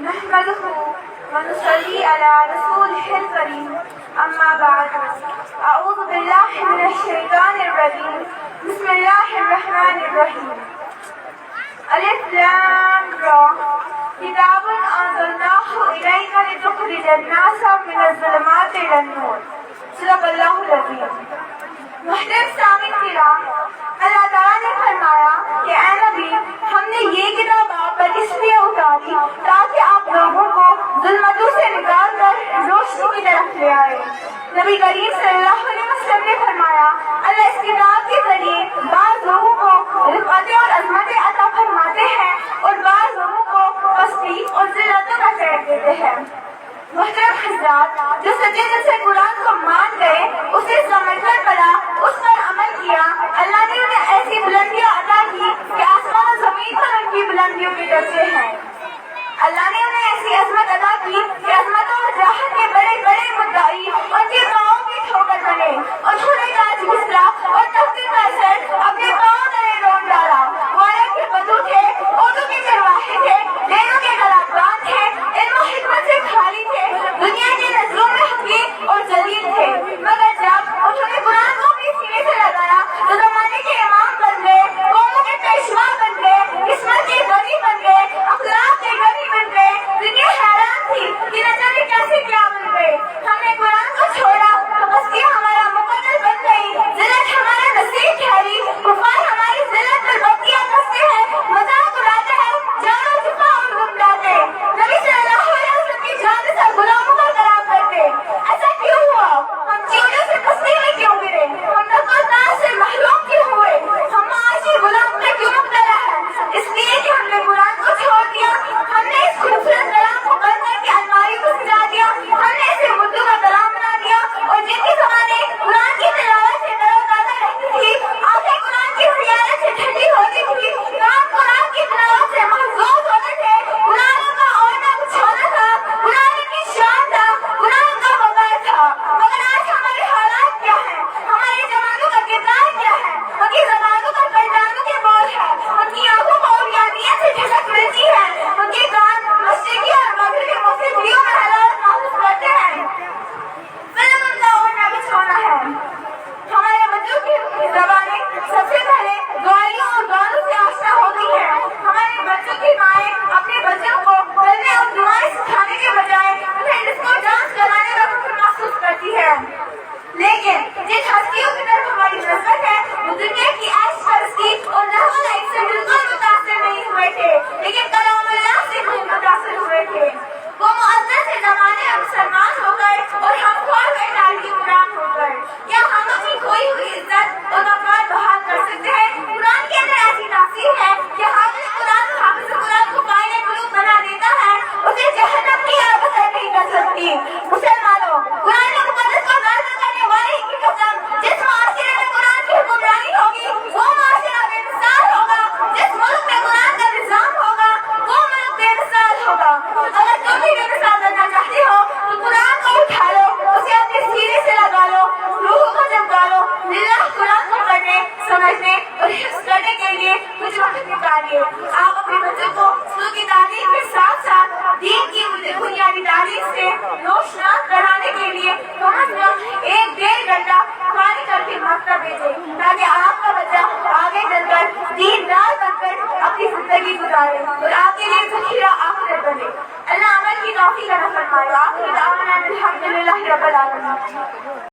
نحمده ونصلي على رسوله الكريم أما بعد أعوذ بالله من الشيطان الرجيم بسم الله الرحمن الرحيم ألف لام را كتاب أنزلناه إليك لتخرج الناس من الظلمات إلى النور صدق الله العظيم. محترم سامعین کرام، اللہ تعالیٰ نے فرمایا کہ اے نبی، ہم نے یہ کتاب آپ پر اس لیے اتاری تاکہ آپ لوگوں کو ظلمتوں سے نکال کر روشنی کی طرف لے آئے. نبی کریم صلی اللہ علیہ وسلم نے فرمایا اللہ اس کتاب کے ذریعے بعض لوگوں کو رفعتیں اور عظمتیں عطا فرماتے ہیں اور بعض لوگوں کو پستی اور ذلتوں کا فیض دیتے ہیں. محترم حضرات، جو سچے دل سے قرآن کو مان گئے، اسے سمجھ کر پڑھا، اس پر عمل کیا، اللہ نے انہیں ایسی بلندیاں عطا کی کہ آسمان و زمین پر ان کی بلندیوں کے درجے ہیں. اللہ نے انہیں ایسی عظمت عطا کی کہ عظمت اور راحت کے بڑے بڑے مدعی ان کے پاؤں کی ٹھوکر بنے. انہوں نے تاج بسترا اور تختی کا اثر اپنے پاؤں تلے رون ڈالا. والا کے بدو تھے، اردو کے چرواہے تھے، لینوں کے گلاکان تھے، علم و حکمت سے خالی تھے، دنیا کی نظروں میں حقیر اور ذلیل تھے. مگر جب انہوں نے قرآن کو اپنے سینے سے لگایا تو زمانے کے امام بن گئے، قوموں کے پیشوا بن گئے، قسمت کے غنی بن گئے، اخلاق کے غنی بن گئے. دنیا حیران تھی کہ نہ جانے کیسے کیا بن گئے. ہم نے قرآن کو چھوڑا تو بستی ہمارا مقدر بن گئی، ذلت ہمارا نصیب ٹھہری. کفار ہماری ذلت پر بختیاں کستے ہیں، مذاق اڑاتے ہیں، جان و دفاع اور گمراتے. نبی صلی اللہ علیہ وسلم کی جان سے غلاموں کا کلام کرتے. ایسا کیوں ہوا؟ ہم چیڑوں سے پستی میں کیوں گرے؟ ہم نقل سے محروم کیوں ہوئے؟ ہم معاشی غلام میں کیوں مبتلا ہیں؟ اس لیے کہ ہم نے قرآن کو چھوڑ دیا. ہم نے اس خوبصورت کلام کو بند کر کے الماری کو سجا دیا. ہم نے اسے اردو کا کلام بنا دیا اور جن کی زبانیں قرآن کی تلاوت سے تر و تازہ رہتی تھی، آنکھیں قرآن کی زیارت سے ٹھنڈی ہوتی تھی، کان قرآن کی تلاوت سے محظوظ ہوتے تھے. قرآن کا اوڑھنا بچھونا تھا، قرآن کی شان تھا، قرآن کا وقار تھا. مگر آج ہمارے حالات کیا ہیں؟ ہمارے جوانوں کا کردار کیا ہے؟ ان کی زبانوں کا پردانوں کے بول ہے، ان کی آنکھوں کو اوریانیت سے جھلک ملتی ہے، ان کے کان مشرقی اور مغربی موسیقیوں میں حلاوت محسوس کرتے ہیں. فلم ان کا اوڑھنا بچھونا ہے. ہمارے بچوں کی زبانیں سب سے پہلے گالیوں اور گانوں سے آشنا ہوتی ہیں. ہمارے بچوں کی مائیں اپنے بچوں کو پڑھنے اور دعائیں سکھانے کے بجائے انہیں ڈسکو ڈانس کرانے کا فخر محسوس کرتی ہے. لیکن جن ہستیوں کی طرف ہماری نسبت ہے وہ دنیا کی عیش پرستی اور لہو لعب سے بالکل متاثر نہیں ہوئے تھے، لیکن کلام اللہ سے خوب متاثر ہوئے تھے. وہ معزز سے زمانے میں مسلمان ہو گئے اور ہم کھو گئے تعلیم قرآن ہو گئے. کیا ہم اپنی کھوئی ہوئی عزت اور وقار بحال کر سکتے ہیں؟ قرآن کے اندر ایسی تاثیر ہے کہ حافظ قرآن کو قائل قلوب بنا دیتا ہے، اسے جہنم کی آگ اثر نہیں کر سکتی. مسلمانوں، قرآن مقدس کو غلط کرنے والے کی قسم، جس معاشرے میں قرآن کی حکمرانی ہوگی وہ معاشرہ بے مثال ہوگا. جس ملک میں قرآن کا نظام ہوگا وہ ملک بے مثال ہوگا. اگر تم بھی بے مثال بننا چاہتے ہو تو قرآن کو اٹھا لو، اسے اپنے سینے سے لگا لو، روح کو جگا لو. للہ قرآن کو پڑھنے، سمجھنے اور حفظ کرنے کے لیے کچھ وقت نکالیے. آپ اپنے بچوں کو اسکول کی تعلیم کے ساتھ ساتھ دین کی بنیادی تعلیم سے روشناس کرانے کے لیے کم از کم 1-1.5 گھنٹہ فارغ کر کے مکتب بھیجیں تاکہ آپ کا بچہ آگے چل کر دیندار بن کر اپنی زندگی گزارے اور آپ کے لیے ذخیرہ آخرت بنے. اللہ عمل کی توفیق عطا فرمائے. آخر دعوانا الحمدللہ رب العالمین.